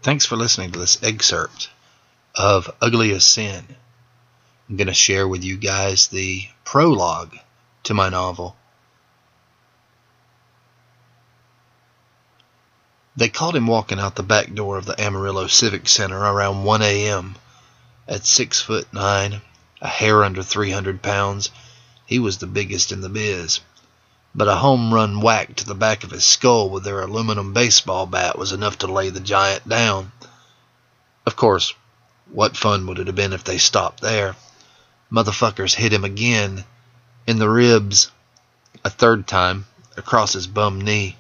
Thanks for listening to this excerpt of Ugly as Sin. I'm going to share with you guys the prologue to my novel. They caught him walking out the back door of the Amarillo Civic Center around 1 a.m. At 6'9", a hair under 300 pounds, he was the biggest in the biz. But a home run whack to the back of his skull with their aluminum baseball bat was enough to lay the giant down. Of course, what fun would it have been if they stopped there? Motherfuckers hit him again, in the ribs, a third time, across his bum knee,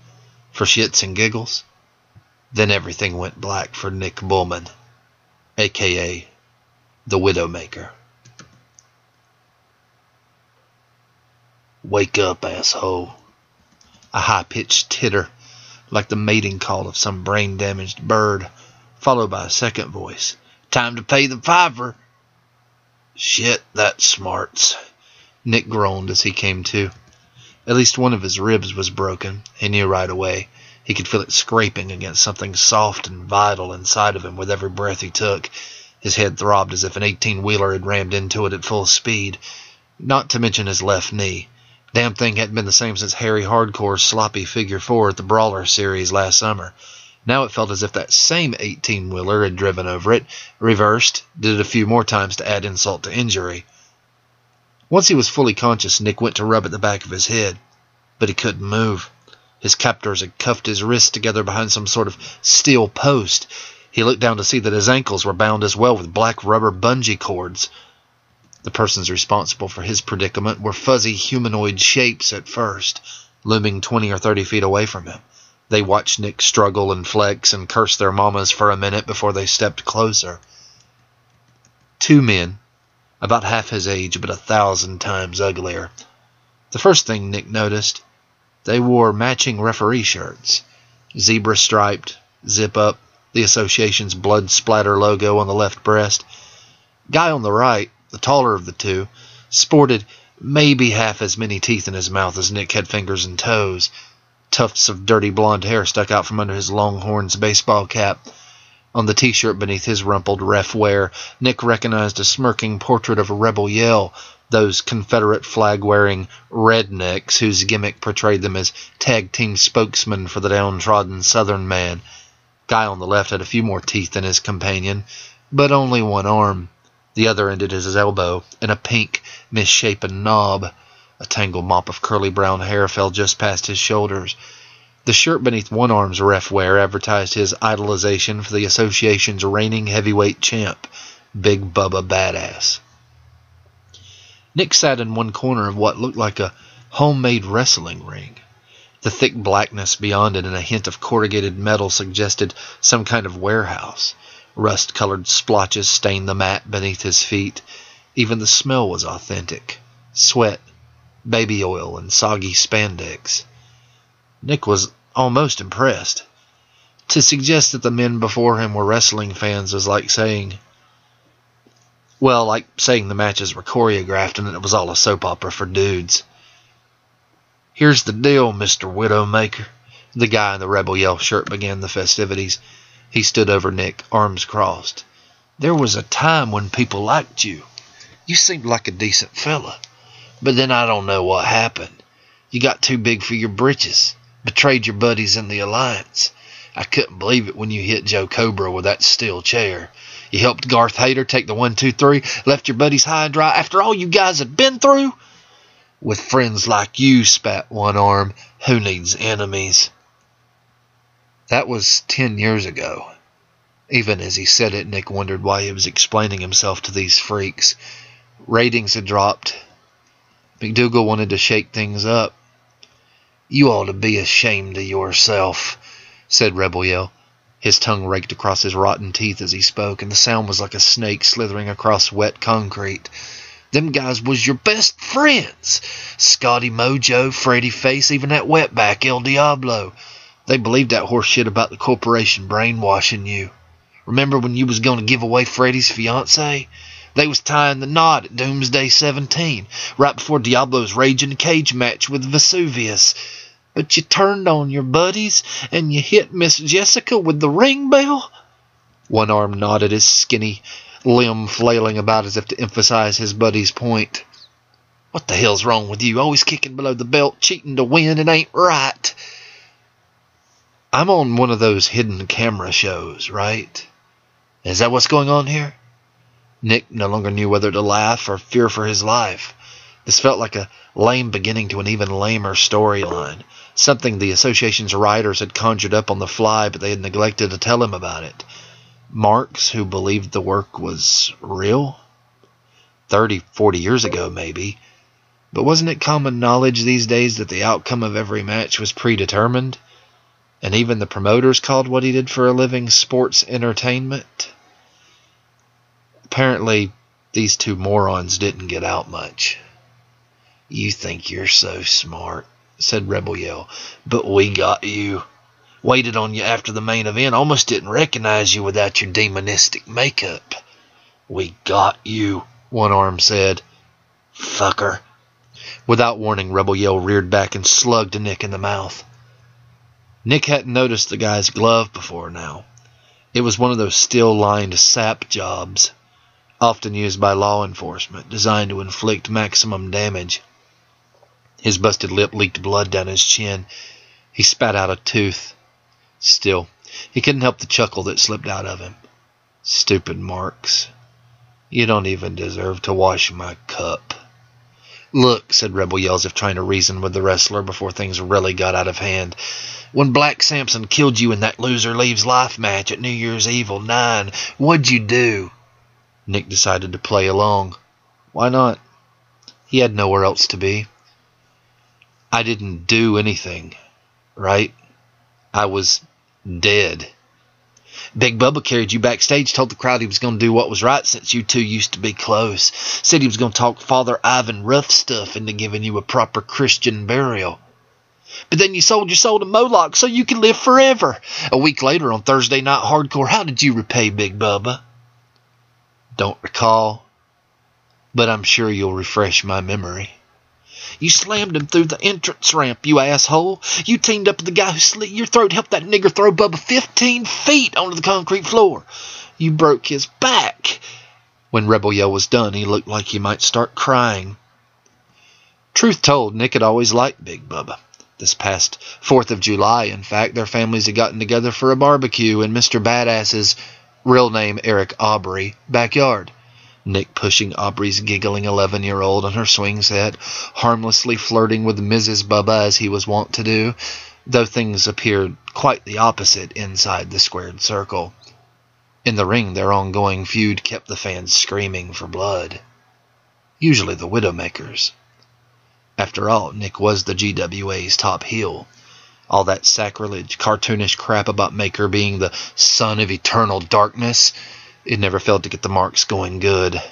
for shits and giggles. Then everything went black for Nick Bullman, a.k.a. the Widowmaker. "Wake up, asshole." A high-pitched titter, like the mating call of some brain-damaged bird, followed by a second voice. "Time to pay the $5." "Shit, that smarts," Nick groaned as he came to. At least one of his ribs was broken, he knew right away. He could feel it scraping against something soft and vital inside of him with every breath he took. His head throbbed as if an 18-wheeler had rammed into it at full speed. Not to mention his left knee. Damn thing hadn't been the same since Harry Hardcore's sloppy figure 4 at the Brawler series last summer. Now it felt as if that same 18-wheeler had driven over it, reversed, did it a few more times to add insult to injury. Once he was fully conscious, Nick went to rub at the back of his head, but he couldn't move. His captors had cuffed his wrists together behind some sort of steel post. He looked down to see that his ankles were bound as well with black rubber bungee cords. The persons responsible for his predicament were fuzzy humanoid shapes at first, looming 20 or 30 feet away from him. They watched Nick struggle and flex and curse their mamas for a minute before they stepped closer. 2 men, about half his age but 1,000 times uglier. The first thing Nick noticed, they wore matching referee shirts. Zebra-striped, zip-up, the association's blood splatter logo on the left breast. Guy on the right, the taller of the two, sported maybe half as many teeth in his mouth as Nick had fingers and toes. Tufts of dirty blonde hair stuck out from under his Longhorns baseball cap. On the t-shirt beneath his rumpled ref wear, Nick recognized a smirking portrait of Rebel Yell, those Confederate flag-wearing rednecks whose gimmick portrayed them as tag-team spokesmen for the downtrodden Southern man. Guy on the left had a few more teeth than his companion, but only one arm. The other ended at his elbow in a pink, misshapen knob. A tangled mop of curly brown hair fell just past his shoulders. The shirt beneath one arm's ref wear advertised his idolization for the association's reigning heavyweight champ, Big Bubba Badass. Nick sat in one corner of what looked like a homemade wrestling ring. The thick blackness beyond it and a hint of corrugated metal suggested some kind of warehouse. Rust-colored splotches stained the mat beneath his feet. Even the smell was authentic. Sweat, baby oil, and soggy spandex. Nick was almost impressed. To suggest that the men before him were wrestling fans was like saying the matches were choreographed and that it was all a soap opera for dudes. "Here's the deal, Mr. Widowmaker." The guy in the Rebel Yell shirt began the festivities. He stood over Nick, arms crossed. "There was a time when people liked you. You seemed like a decent fella. But then I don't know what happened. You got too big for your britches. Betrayed your buddies in the alliance. I couldn't believe it when you hit Joe Cobra with that steel chair. You helped Garth Hader take the 1-2-3, left your buddies high and dry after all you guys had been through? With friends like you," spat one arm, "who needs enemies?" That was 10 years ago. Even as he said it, Nick wondered why he was explaining himself to these freaks. Ratings had dropped. McDougal wanted to shake things up. "You ought to be ashamed of yourself," said Rebel Yell. His tongue raked across his rotten teeth as he spoke, and the sound was like a snake slithering across wet concrete. "Them guys was your best friends. Scotty Mojo, Freddy Face, even that wetback El Diablo. They believed that horse shit about the corporation brainwashing you. Remember when you was going to give away Freddy's fiancée? They was tying the knot at Doomsday 17, right before Diablo's raging cage match with Vesuvius. But you turned on your buddies, and you hit Miss Jessica with the ring bell? One Arm nodded, his skinny limb flailing about as if to emphasize his buddy's point. What the hell's wrong with you? Always kicking below the belt, cheating to win. It ain't right. I'm on one of those hidden camera shows, right? Is that what's going on here? Nick no longer knew whether to laugh or fear for his life. This felt like a lame beginning to an even lamer storyline, something the association's writers had conjured up on the fly, but they had neglected to tell him about it. Marks who believed the work was real? 30, 40 years ago, maybe. But wasn't it common knowledge these days that the outcome of every match was predetermined? And even the promoters called what he did for a living sports entertainment? Apparently, these two morons didn't get out much. You think you're so smart, said Rebel Yell, but we got you. Waited on you after the main event, almost didn't recognize you without your demonistic makeup. We got you, One Arm said. Fucker. Without warning, Rebel Yell reared back and slugged Nick in the mouth. Nick hadn't noticed the guy's glove before now. It was one of those steel-lined sap jobs, often used by law enforcement, designed to inflict maximum damage. His busted lip leaked blood down his chin. He spat out a tooth. Still, he couldn't help the chuckle that slipped out of him. Stupid Marks. You don't even deserve to wash my cup. Look, said Rebel Yell, as if trying to reason with the wrestler before things really got out of hand. When Black Samson killed you in that Loser Leaves Life match at New Year's Evil 9, what'd you do? Nick decided to play along. Why not? He had nowhere else to be. I didn't do anything, right? I was dead. Big Bubba carried you backstage, told the crowd he was going to do what was right since you two used to be close. Said he was going to talk Father Ivan rough stuff into giving you a proper Christian burial. But then you sold your soul to Moloch so you could live forever. A week later on Thursday Night Hardcore, how did you repay Big Bubba? Don't recall, but I'm sure you'll refresh my memory. You slammed him through the entrance ramp, you asshole. You teamed up with the guy who slit your throat, helped that nigger throw Bubba 15 feet onto the concrete floor. You broke his back. When Rebel Yell was done, he looked like he might start crying. Truth told, Nick had always liked Big Bubba. This past 4th of July, in fact, their families had gotten together for a barbecue in Mr. Badass's, real name Eric Aubrey, backyard. Nick pushing Aubrey's giggling 11-year-old on her swing set, harmlessly flirting with Mrs. Bubba as he was wont to do, though things appeared quite the opposite inside the squared circle. In the ring, their ongoing feud kept the fans screaming for blood. Usually the Widowmakers. After all, Nick was the GWA's top heel. All that sacrilege, cartoonish crap about Maker being the son of eternal darkness, it never failed to get the Marks going good.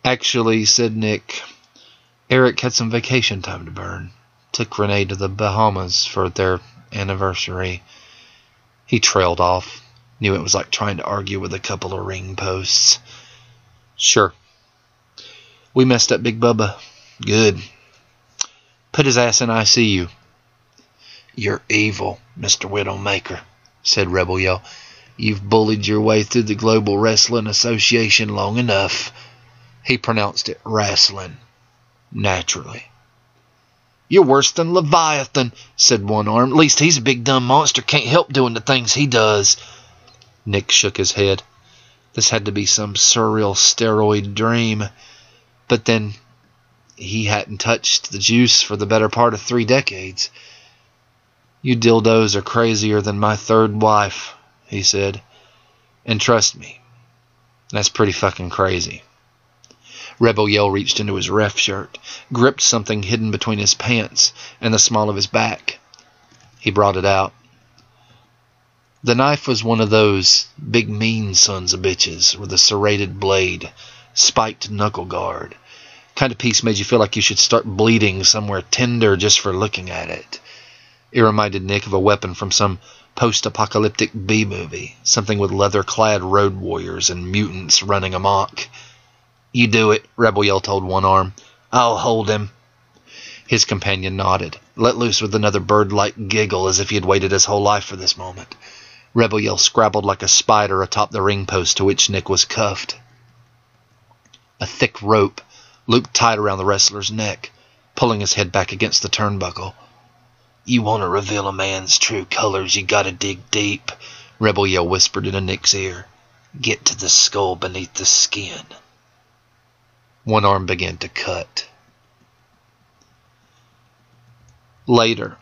Actually, said Nick, Eric had some vacation time to burn. Took Renee to the Bahamas for their anniversary. He trailed off. Knew it was like trying to argue with a couple of ring posts. Sure. We messed up Big Bubba. Good. Put his ass in ICU. You're evil, Mr. Widowmaker, said Rebel Yell. You've bullied your way through the Global Wrestling Association long enough. He pronounced it wrestling. Naturally. You're worse than Leviathan, said One Arm. At least he's a big dumb monster. Can't help doing the things he does. Nick shook his head. This had to be some surreal steroid dream. But then he hadn't touched the juice for the better part of 3 decades. You dildos are crazier than my third wife, he said. And trust me, that's pretty fucking crazy. Rebel Yell reached into his ref shirt, gripped something hidden between his pants and the small of his back. He brought it out. The knife was one of those big mean sons of bitches with a serrated blade, spiked knuckle guard. Kind of piece made you feel like you should start bleeding somewhere tender just for looking at it. It reminded Nick of a weapon from some post-apocalyptic B-movie, something with leather-clad road warriors and mutants running amok. You do it, Rebel Yell told One Arm. I'll hold him. His companion nodded, let loose with another bird-like giggle as if he had waited his whole life for this moment. Rebel Yell scrabbled like a spider atop the ring post to which Nick was cuffed. A thick rope looped tight around the wrestler's neck, pulling his head back against the turnbuckle. "You want to reveal a man's true colors, you gotta dig deep," Rebel Yell whispered into Nick's ear. "Get to the skull beneath the skin." One arm began to cut. Later,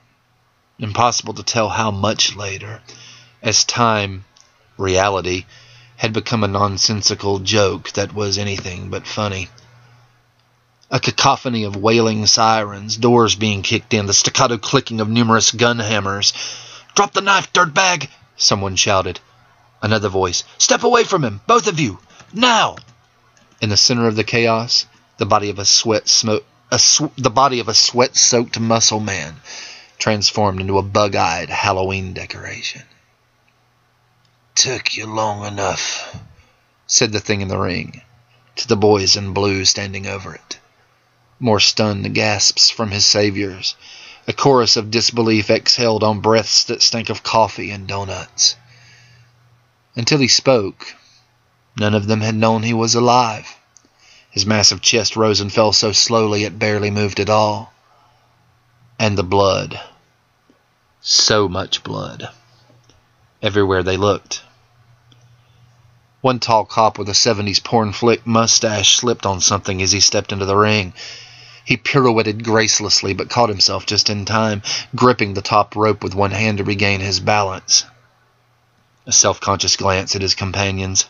impossible to tell how much later, as time, reality, had become a nonsensical joke that was anything but funny. A cacophony of wailing sirens, doors being kicked in, the staccato clicking of numerous gun hammers. "Drop the knife, dirtbag!" someone shouted. Another voice, "Step away from him, both of you, now!" In the center of the chaos, the body of a sweat-soaked muscle man transformed into a bug-eyed Halloween decoration. "Took you long enough," said the thing in the ring, to the boys in blue standing over it. More stunned gasps from his saviors. A chorus of disbelief exhaled on breaths that stank of coffee and donuts. Until he spoke, none of them had known he was alive. His massive chest rose and fell so slowly it barely moved at all. And the blood. So much blood. Everywhere they looked. One tall cop with a 70s porn flick mustache slipped on something as he stepped into the ring. He pirouetted gracelessly but caught himself just in time, gripping the top rope with one hand to regain his balance. A self-conscious glance at his companions.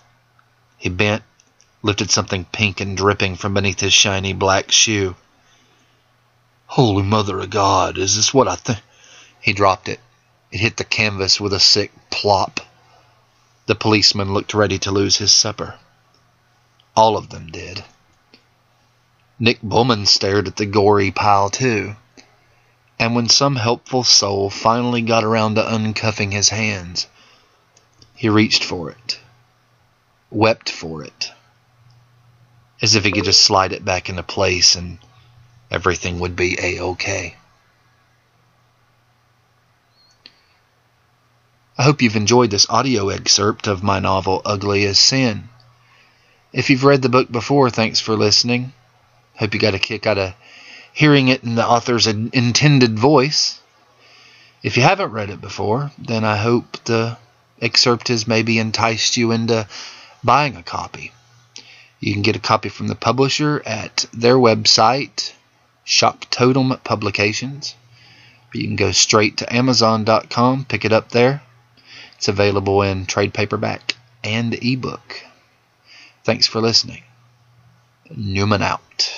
He bent, lifted something pink and dripping from beneath his shiny black shoe. "Holy Mother of God, is this what I think?" He dropped it. It hit the canvas with a sick plop. The policeman looked ready to lose his supper. All of them did. Nick Bowman stared at the gory pile too. And when some helpful soul finally got around to uncuffing his hands, he reached for it. Wept for it. As if he could just slide it back into place and everything would be A-OK. I hope you've enjoyed this audio excerpt of my novel, Ugly as Sin. If you've read the book before, thanks for listening. Hope you got a kick out of hearing it in the author's intended voice. If you haven't read it before, then I hope the excerpt has maybe enticed you into buying a copy. You can get a copy from the publisher at their website, Shock Totem Publications. Or you can go straight to Amazon.com, pick it up there. It's available in trade paperback and ebook. Thanks for listening. Newman out.